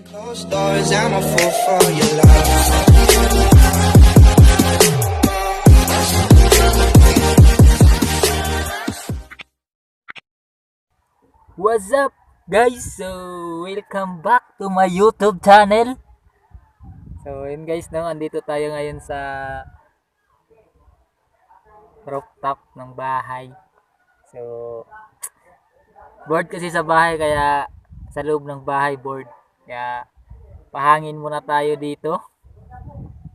Closed doors, I'm a fool for your love. What's up guys? So welcome back to my YouTube channel. So yun guys, no, andito tayo ngayon sa rooftop ng bahay. So bored kasi sa bahay, kaya sa loob ng bahay bored. Kaya pahangin muna tayo dito.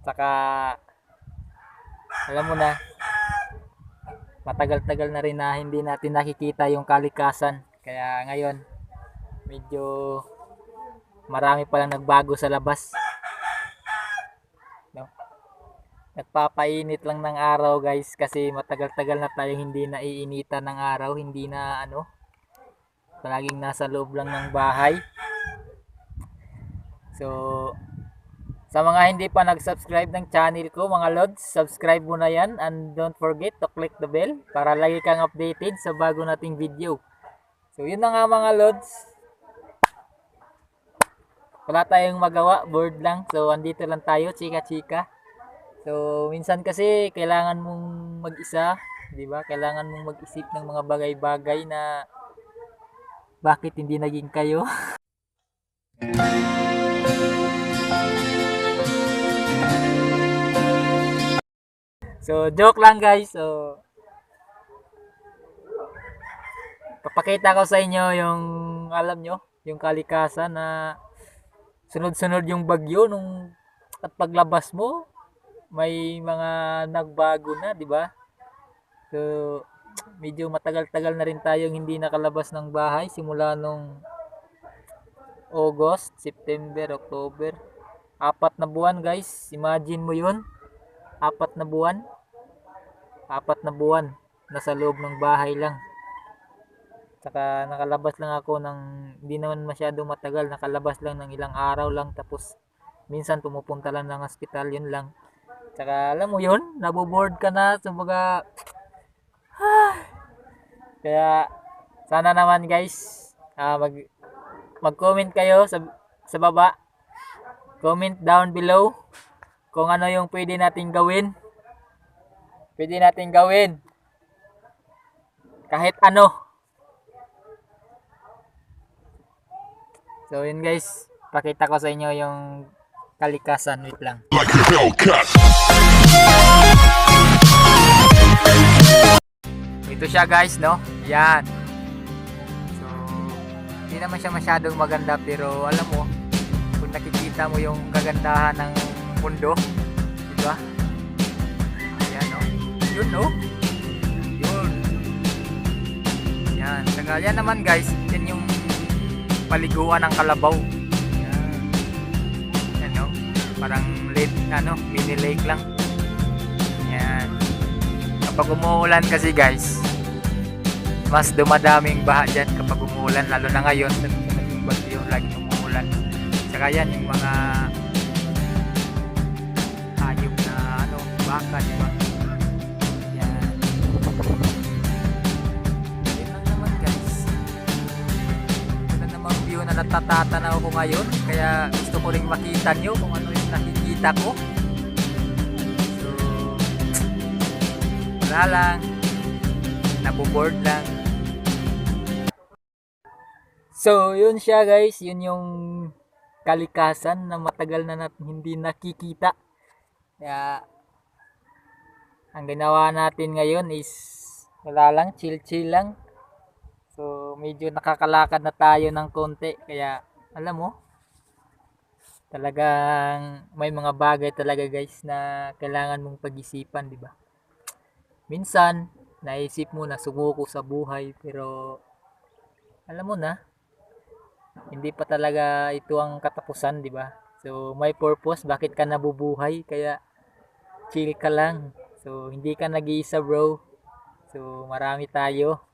Saka alam mo na, matagal-tagal na rin na hindi natin nakikita yung kalikasan. Kaya ngayon medyo marami palang nagbago sa labas. No? Nagpapainit lang ng araw guys, kasi matagal-tagal na tayong hindi naiinitan ng araw, hindi na palaging nasa loob lang ng bahay. So sa mga hindi pa nag-subscribe ng channel ko mga lods, subscribe mo na yan, and don't forget to click the bell para lagi kang updated sa bago nating video. So yun na nga mga lods, wala tayong magawa, bored lang, so andito lang tayo, chika-chika. So minsan kasi kailangan mong mag-isa, 'di ba? Kailangan mong mag-isip ng mga bagay-bagay na bakit hindi naging kayo. So joke lang guys. So papakita ko sa inyo yung, alam nyo, yung kalikasan na sunod-sunod yung bagyo nung, at paglabas mo may mga nagbago na, 'di ba? So medyo matagal-tagal na rin tayong hindi nakalabas ng bahay simula nung August, September, October. 4 na buwan guys. Imagine mo 'yun. 4 na buwan. 4 na buwan nasa loob ng bahay lang. Saka nakalabas lang ako ng hindi naman masyadong matagal, nakalabas lang ng ilang araw lang, tapos minsan pumupunta lang ng hospital, yun lang. Saka alam mo yun, naboboard ka na sa mga. Kaya sana naman guys, mag-comment kayo sa baba. Comment down below kung ano yung pwede nating gawin. Pwede nating gawin kahit ano. So yun guys, pakita ko sa inyo yung kalikasan. Wait lang. Like a Hellcat. Ito siya guys, no? Yan. So hindi naman siya masyadong maganda, pero alam mo, kung nakikita mo yung kagandahan ng mundo, di ba? Yan, no? Yun, no? Yun. Yan. Saka yan naman guys, yan yung paliguan ng kalabaw. Yan. Yan, no? Parang lake, mini lake lang. Yan. Kapag umuulan kasi guys, mas dumadaming baha dyan kapag umuulan, lalo na ngayon sa naging bagyo, laging umuulan. Saka yan yung mga hayop na baka, di ba? Yan. Yan lang naman guys. Ito naman view na natatatanaw ko ngayon, kaya gusto ko ring makita nyo kung ano yung nakikita ko. So wala lang, naboboard lang. So yun siya guys, yun yung kalikasan na matagal na natin hindi nakikita. Kaya ang ginawa natin ngayon is wala lang, chill lang. So medyo nakakalakad na tayo ng konti, kaya alam mo, talagang may mga bagay talaga guys na kailangan mong pag-isipan, di ba? Minsan naisip mo na sumuko sa buhay, pero alam mo na, hindi pa talaga ito ang katapusan, di ba? So may purpose bakit ka nabubuhay, kaya chill ka lang. So hindi ka nag-iisa bro. So marami tayo.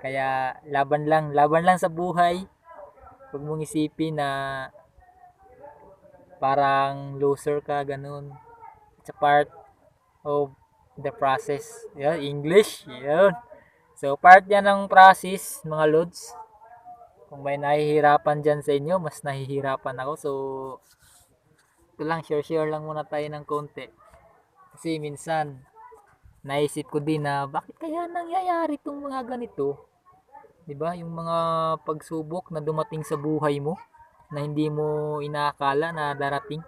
Kaya laban lang sa buhay. Huwag mong isipin na parang loser ka, ganun. It's a part of the process. Yan, English. Yan. So part yan ng process mga lods. Kung may nahihirapan dyan sa inyo, mas nahihirapan ako. So, ito lang, share lang muna tayo ng konti. Kasi minsan, naisip ko din na bakit kaya nangyayari itong mga ganito? 'Di ba? Yung mga pagsubok na dumating sa buhay mo na hindi mo inaakala na darating.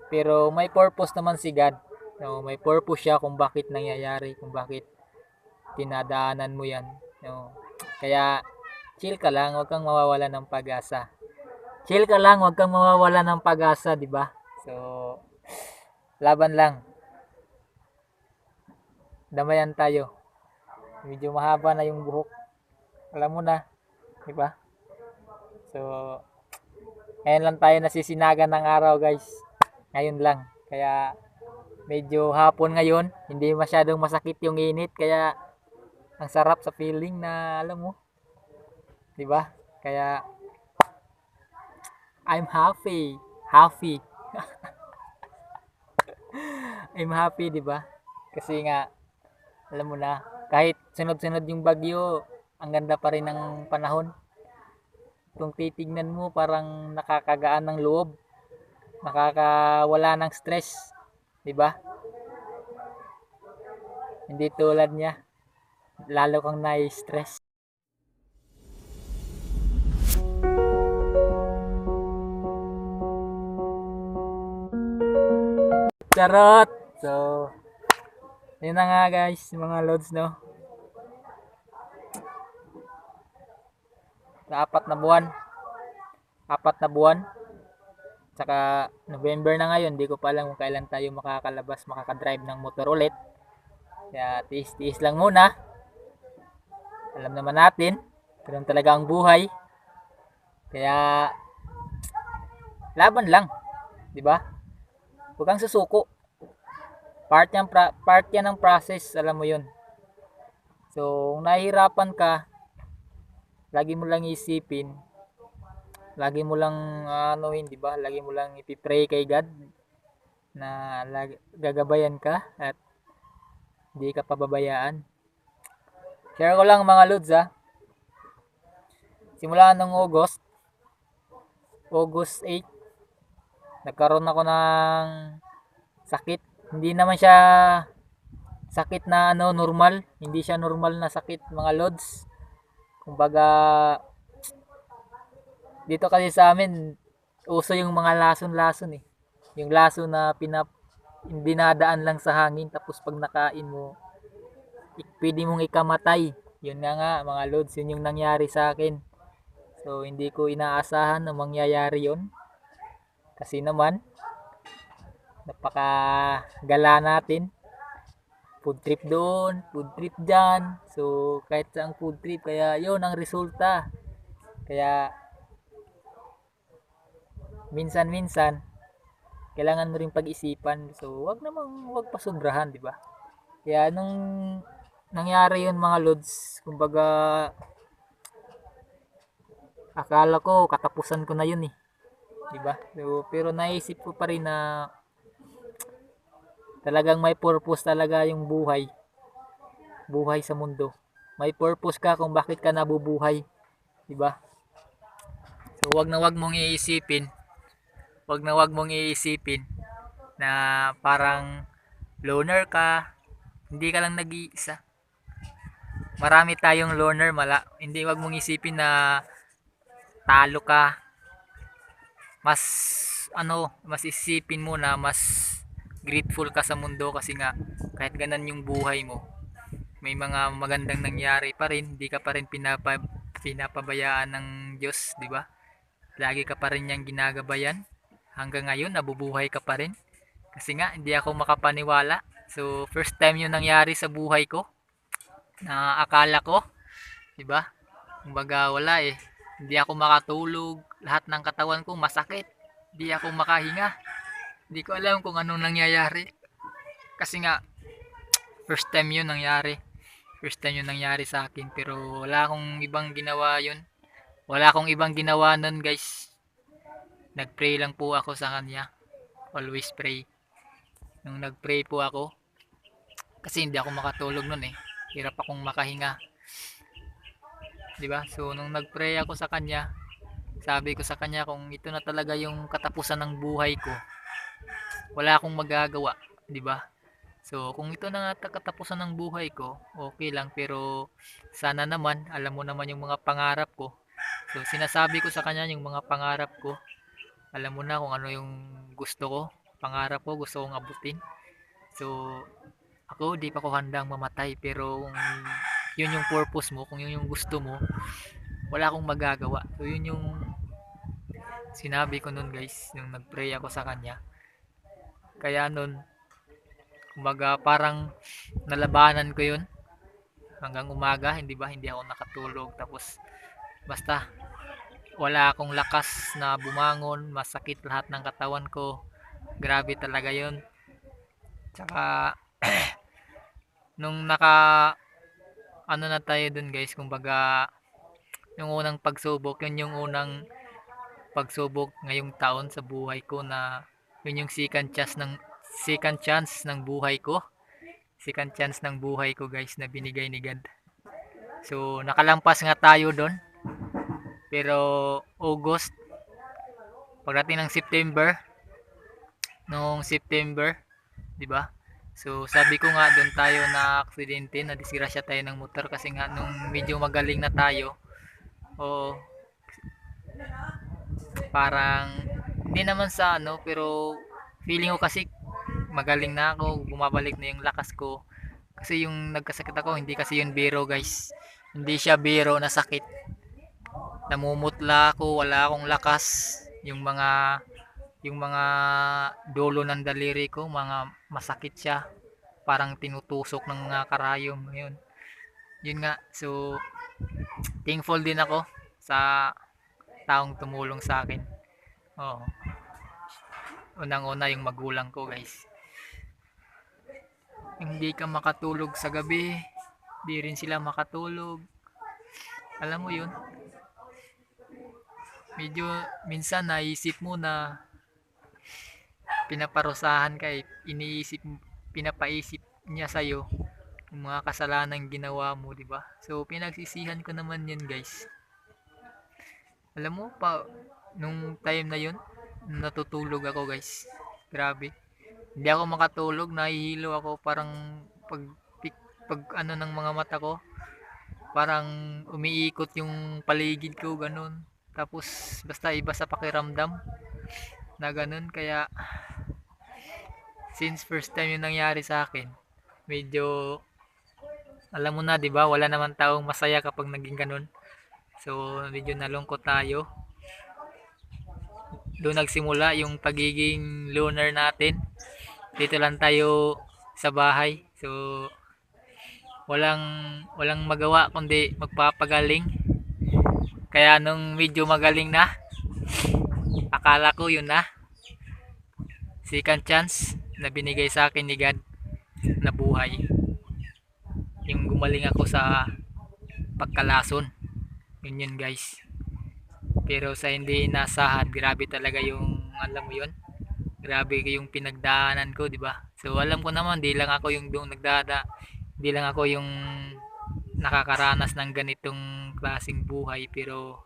Pero may purpose naman si God. No, may purpose siya kung bakit nangyayari, kung bakit tinadaanan mo 'yan. No. Kaya chill ka lang, 'wag kang mawawalan ng pag-asa. Chill ka lang, 'wag kang mawawalan ng pag-asa, 'di ba? So, laban lang. Damayan tayo. Medyo mahaba na yung buhok. Alam mo na, 'di ba? So, ngayon lang tayo nasisinagan ng araw, guys. Ngayon lang. Kaya medyo hapon ngayon, hindi masyadong masakit yung init, kaya ang sarap sa feeling na alam mo, 'di ba? Kaya I'm happy. Happy. I'm happy, 'di ba? Kasi nga alam mo na, kahit sunod-sunod yung bagyo, ang ganda pa rin ng panahon. Kung titignan mo, parang nakakagaan ng loob, nakakawala ng stress, 'di ba? Hindi tulad niya, lalo kang nai-stress. Charot! So, yun na nga guys, mga loads, no? Sa apat na buwan, tsaka November na ngayon, di ko pa alam kung kailan tayo makakalabas, makakadrive ng motor ulit. Kaya tiis-tiis lang muna. Alam naman natin, ganun talaga ang buhay. Kaya, laban lang, di ba? Huwag kang susuko. Part yan ng process, alam mo yun. So, kung nahihirapan ka, lagi mo lang isipin, lagi mo lang anuhin, di ba? Lagi mo lang ipipray kay God na gagabayan ka at hindi ka pababayaan. Share ko lang mga lods, ha. Simula nung August 8, nagkaroon ako ng sakit. Hindi naman siya sakit na normal. Hindi siya normal na sakit, mga lods. Kumbaga, dito kasi sa amin, uso yung mga lason-lason eh. Yung laso na dinadaan lang sa hangin, tapos pag nakain mo, pwede mong ikamatay. Yun nga mga lods, yun yung nangyari sa akin. So, hindi ko inaasahan na mangyayari yun. Kasi naman, napakagala natin. Food trip doon, food trip dyan. So, kahit saang food trip, kaya yun ang resulta. Kaya, minsan-minsan, kailangan mo rin pag-isipan. So, wag pasobrahan, di ba? Kaya, nung nangyari yun mga lods, kumbaga, akala ko, katapusan ko na yun eh. Di ba? So, pero naisip ko pa rin na talagang may purpose talaga yung buhay. Buhay sa mundo. May purpose ka kung bakit ka nabubuhay. Di ba? So, wag na wag mong iisipin. Wag na wag mong iisipin na parang loner ka. Hindi ka lang nag-iisa. Marami tayong loner, hindi wag mong isipin na talo ka. Mas mas isipin mo na mas grateful ka sa mundo kasi nga kahit ganan yung buhay mo, may mga magandang nangyari pa rin, hindi ka pa rin pinapabayaan ng Diyos, di ba? Lagi ka pa rin niyang ginagabayan. Hanggang ngayon nabubuhay ka pa rin. Kasi nga hindi ako makapaniwala. So first time 'yung nangyari sa buhay ko. Na akala ko, 'di ba? Kumbaga wala eh. Hindi ako makatulog, lahat ng katawan ko masakit. Hindi ako makahinga. Hindi ko alam kung anong nangyayari. Kasi nga first time 'yun nangyari. First time 'yun nangyari sa akin, pero wala akong ibang ginawa 'yun. Wala akong ibang ginawa nun, guys. Nagpray lang po ako sa kanya. Always pray. Nung nagpray po ako, kasi hindi ako makatulog nun eh. Hirap akong makahinga. 'di ba? So nung nag-pray ako sa kanya, sabi ko sa kanya kung ito na talaga yung katapusan ng buhay ko, wala akong magagawa, 'di ba? So kung ito na nga katapusan ng buhay ko, okay lang pero sana naman alam mo naman yung mga pangarap ko. So sinasabi ko sa kanya yung mga pangarap ko. Alam mo na kung ano yung gusto ko, pangarap ko, gusto kong abutin. So ako di pa ko handang mamatay pero kung yun yung purpose mo, kung yun yung gusto mo, wala akong magagawa. So yun yung sinabi ko nun guys, nung nag-pray ako sa kanya. Kaya nun, kumbaga parang nalabanan ko yun hanggang umaga, hindi ba? Hindi ako nakatulog. Tapos basta wala akong lakas na bumangon, masakit lahat ng katawan ko. Grabe talaga yun. Tsaka nung ano na tayo dun guys, kumbaga yung unang pagsubok, yun yung unang pagsubok ngayong taon sa buhay ko na yun yung second chance ng buhay ko. Second chance ng buhay ko guys na binigay ni God. So nakalampas nga tayo doon. Pero August, pagdating ng September, noong September, 'di ba? So sabi ko nga doon tayo na aksidente, na disgrasya tayo ng motor kasi nga nung medyo magaling na tayo, o parang hindi naman sa ano, pero feeling ko kasi magaling na ako, bumabalik na yung lakas ko. Kasi yung nagkasakit ako, hindi kasi yun biro guys. Hindi siya biro na sakit. Namumutla ako, wala akong lakas. Yung mga dulo ng daliri ko, mga masakit siya. Parang tinutusok ng mga karayom ngayon. Yun nga, so thankful din ako sa taong tumulong sa akin. Oh, unang-una yung magulang ko, guys. Hindi ka makatulog sa gabi, di rin sila makatulog. Alam mo yun, medyo minsan naisip mo na pinaparusahan ka eh. Pinapaisip niya sa'yo yung mga kasalanan ginawa mo, di ba? So, pinagsisihan ko naman yun, guys. Alam mo pa, nung time na yun, natutulog ako, guys. Grabe. Hindi ako makatulog, nahihilo ako, parang pag, pag ano ng mga mata ko, parang umiikot yung paligid ko, ganun. Tapos, basta iba sa pakiramdam na ganun. Kaya, since first time yung nangyari sa akin, medyo, alam mo na, di ba? Wala naman taong masaya kapag naging ganun. So, medyo nalungkot tayo. Doon nagsimula yung pagiging loner natin. Dito lang tayo sa bahay. So, walang magawa kundi magpapagaling. Kaya nung medyo magaling na, akala ko yun na. Second chance na binigay sa akin ni God na buhay. Yung gumaling ako sa pagkalason. Yun guys. Pero sa hindi inasahan, grabe talaga yung, alam mo yun, grabe yung pinagdaanan ko, di ba? So alam ko naman, di lang ako yung di lang ako yung nakakaranas ng ganitong klaseng buhay, pero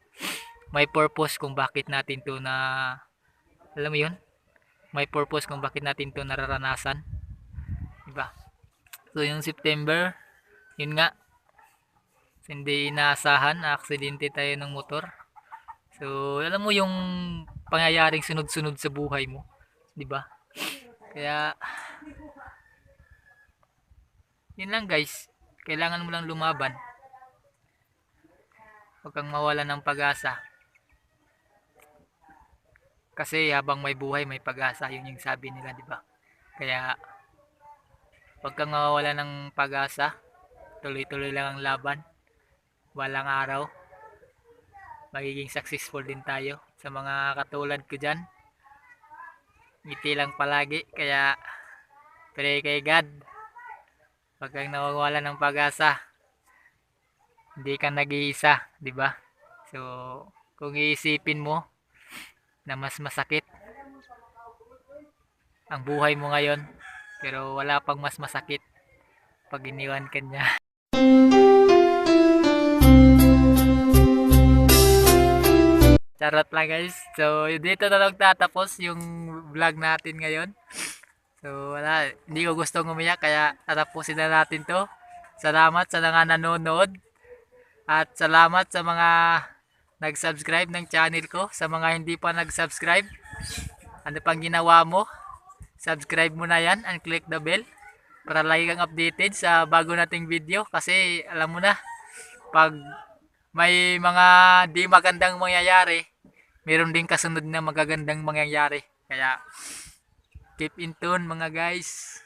may purpose kung bakit natin to na, alam mo yun, may purpose kung bakit natin to nararanasan, di ba? So yung September, yun nga, hindi inaasahan, aksidente tayo ng motor. So alam mo yung pangyayaring sunod-sunod sa buhay mo, di ba? Kaya yun lang guys, kailangan mo lang lumaban. Huwag kang mawala ng pag-asa. Kasi habang may buhay, may pag-asa, yun yung sabi nila, di ba? Kaya huwag kang mawala ng pag-asa. Tuloy-tuloy lang ang laban. Balang araw, magiging successful din tayo. Sa mga katulad ko dyan, ngiti lang palagi. Kaya pray kay God, huwag kang nawawala ng pag-asa. Hindi ka nag-iisa, di ba? So, kung iisipin mo na mas masakit ang buhay mo ngayon, pero wala pang mas masakit pag iniwan ka niya. Charot lang guys. So, dito na lang tatapos yung vlog natin ngayon. So, wala. Hindi ko gustong umiyak kaya tatapusin na natin to. Salamat sa mga nanonood. At salamat sa mga nag-subscribe ng channel ko. Sa mga hindi pa nag-subscribe, ano pang ginawa mo? Subscribe mo na yan and click the bell para lagi kang updated sa bago nating video. Kasi alam mo na, pag may mga di magandang mangyayari, meron din kasunod na magagandang mangyayari. Kaya keep in tune mga guys.